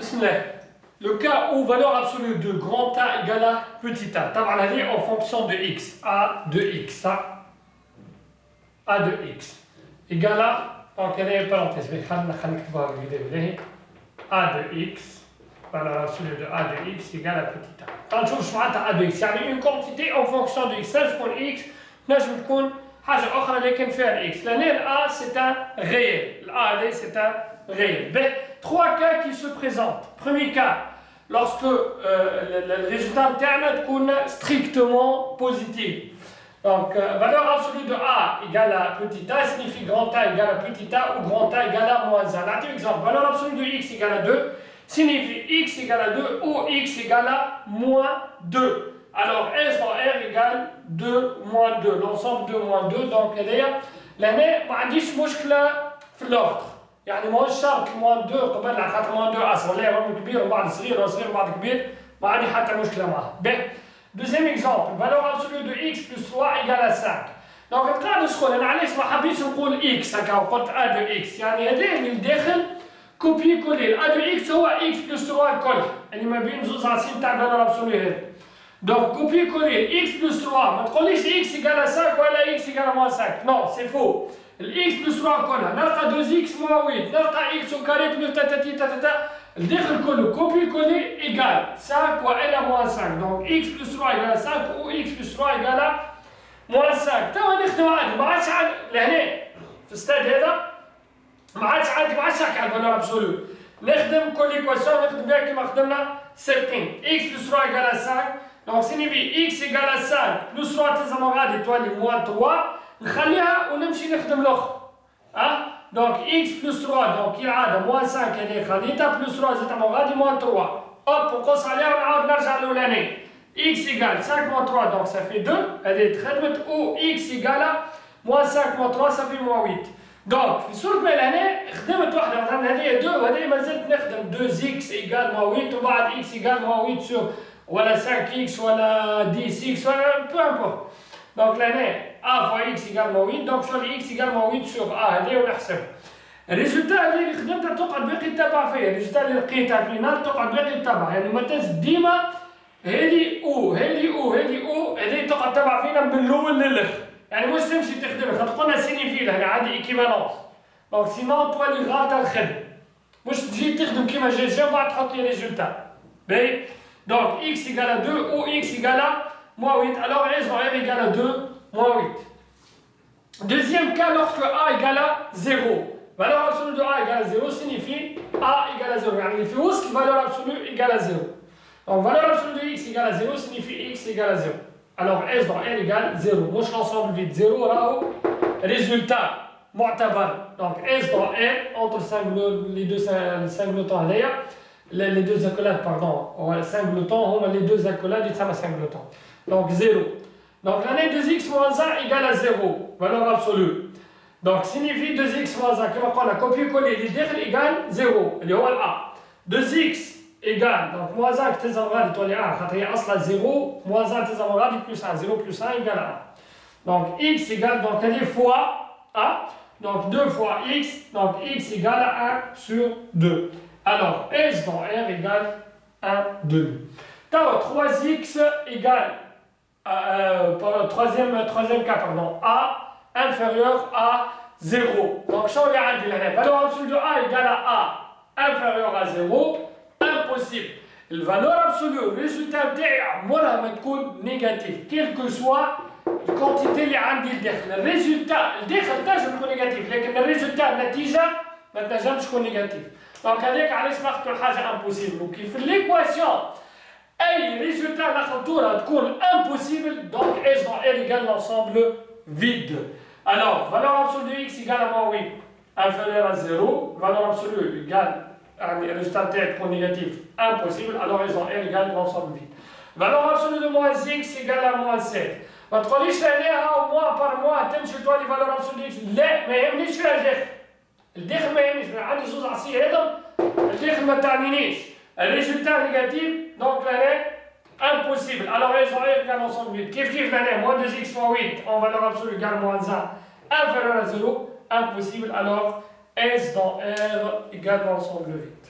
Bismillah. Le cas où valeur absolue de grand A égale à petit a. D'abord, on dit en fonction de x. A de x. A de x. Égale à, donc il y a une parenthèse. A de x. Valeur absolue de A de x égale à petit a. Quand je vois A de x, يعني une quantité en fonction de x. Ça, je prends x. نجم تكون حاجة أخرى لكن فيها x. L'année A c'est un réel. A c'est un réel. Ben, trois cas qui se présentent. Premier cas, lorsque le résultat interne est strictement positif. Donc, valeur absolue de A égale à petit a signifie grand A égale à petit a ou grand A égale à moins 1. Là, exemple, valeur absolue de x égale à 2 signifie x égale à 2 ou x égale à moins 2. Alors, S dans R égale 2 moins 2, l'ensemble de moins 2. Donc, l'année, ما عنديش مشكلة في l'ordre. يعني ماهوش شرط موان 2 قبل على خاطر موان 2 اصغر لا هو كبير وبعد صغير وصغير وبعد كبير ما عندي حتى مشكله معاه. باهي. Deuxième exemple, valeur absolue de x plus 3 égale à 5. Donc القاعده شكون انا علاش ما حبيتش نقول x هكا وقلت a de x يعني هذا اللي داخل كوبي كولي a de x هو x plus 3 الكل اللي ما بين زوج عصيم تاع valeur absolue هذا. Donc copier coller x plus 3 ما تقوليش x égale à 5 ولا x égale à moins 5. Non, c'est faux. x plus 3 كلها نلقى 2x moins 8 نلقى x au carré plus tatati tatata الداخل كله copier coller égale 5 وإلى moins 5. Donc x plus 3 égale à 5 ou x plus 3 égale à moins 5. توا نخدم عادي ما عادش لهنا في الستاد هذا ما عادش نحكي على الفالور ابسولو. نخدم كل ايكواسيون نخدم بها كيما خدمنا سابقين. x plus 3 égale à 5. Donc signifie x égale à 5 plus 3 تلزم غادي تولي moins 3 نخليها ونمشي نخدم الاخر. Donc x plus 3 donc كالعاده moins 5 هذه خليتها plus 3 زدتها غادي moins 3. Hop نقص عليها ونعاود نرجع للاولاني. x égale 5 moins 3 donc ça fait 2 هذه تخدمت ou x égale à moins 5 moins 3 ça fait moins 8. Donc في صورة ما لهنا خدمت واحدة مثلا هذه 2 وهذه مازلت نخدم 2x égale moins 8 وبعد x égale moins 8 sur ولا 5x ولا 10x ولا peu importe. Donc l'année a fois x égale moins 8 donc sur x égale moins 8 sur a هذه ونحسبها. الريزولتا اللي خدمتها تقعد باقي تتبع فيها، الريزولتا اللي لقيتها في نال تقعد باقي تتبع، يعني ما تزيد ديما هذه او هذه او هذه او هذه تقعد تتبع فينا من الاول للاخر، يعني مش تمشي تخدمها خاطر قلنا سينيفيل يعني عندي ايكيفالونس. دونك سينون تولي غالطه الخدمه. مش تجي تخدم كيما جا وبعد تحط لي ريزولتا. باهي؟ Donc x égale à 2 ou x égale à moins 8. Alors S dans R égale à 2, moins 8. Deuxième cas, lorsque A égale à 0. Valeur absolue de A égale à 0 signifie A égale à 0. يعني في وسط valeur absolue égale à 0. Donc valeur absolue de x égale à 0 signifie x égale à 0. Alors S dans R égale 0. مش l'ensemble vide 0 راهو résultat معتبر. Donc S dans R entre les deux singletons هذايا les deux accolades, pardon, singletons, les deux accolades, ils sont singletons. Donc 0. Donc l'année 2x moins 1 égale à 0, valeur absolue. Donc signifie 2x moins 1, comme on a copié-collé, les deux égale 0, اللي هو A. 2x égale, donc moins 1 que تلزم غادي تولي A, خاطر أصلا 0, moins 1 تلزم غادي plus 1, 0 plus 1 égale à 1. Donc x égale, donc elle est fois A, donc 2 fois x, donc x égale à 1 sur 2. Alors, S dans R égale 1 demi. 3x égale, troisième cas, pardon, A inférieur à 0. Donc, ça, on a dit la valeur absolue de A égale à A inférieur à 0, impossible. La valeur absolue, le résultat تاعي تكون négatif, quelle que soit la quantité اللي عندي الداخل. الريزلتا الداخل تنجم يكون négatif, لكن الريزلتا النتيجة ما تنجمش تكون négatif. Donc هذاك علاش ناخذوا الحاجه امبوسيبل وكيف ليكواسيون اي ريزولتا ناخذوها تكون امبوسيبل دونك اس دون ال égale l'ensemble vide. Alors valeur absolue de x égale à moins 8 inférieur à 0, valeur absolue égale le résultat تاعي تكون négatif impossible, alors s dans l égale l'ensemble vide. Valeur absolue de moins x égale à moins 7. ما تقوليش عليها موان بار موان تمشي تولي فالور absolue de x لا ما يهمنيش فيها الداخل. الداخل ما يهمنيش عندي زوج عصير هذا الداخل ما تعنينيش الريزولتا نيجاتيف دونك لهنا امبوسيبل. الوغ اس دون ار égale l'ensemble vide. كيف لهنا moins 2x moins 8 en valeur absolue égale moins 1 inférieur à 0 impossible. Alors S dans R égale l'ensemble vide.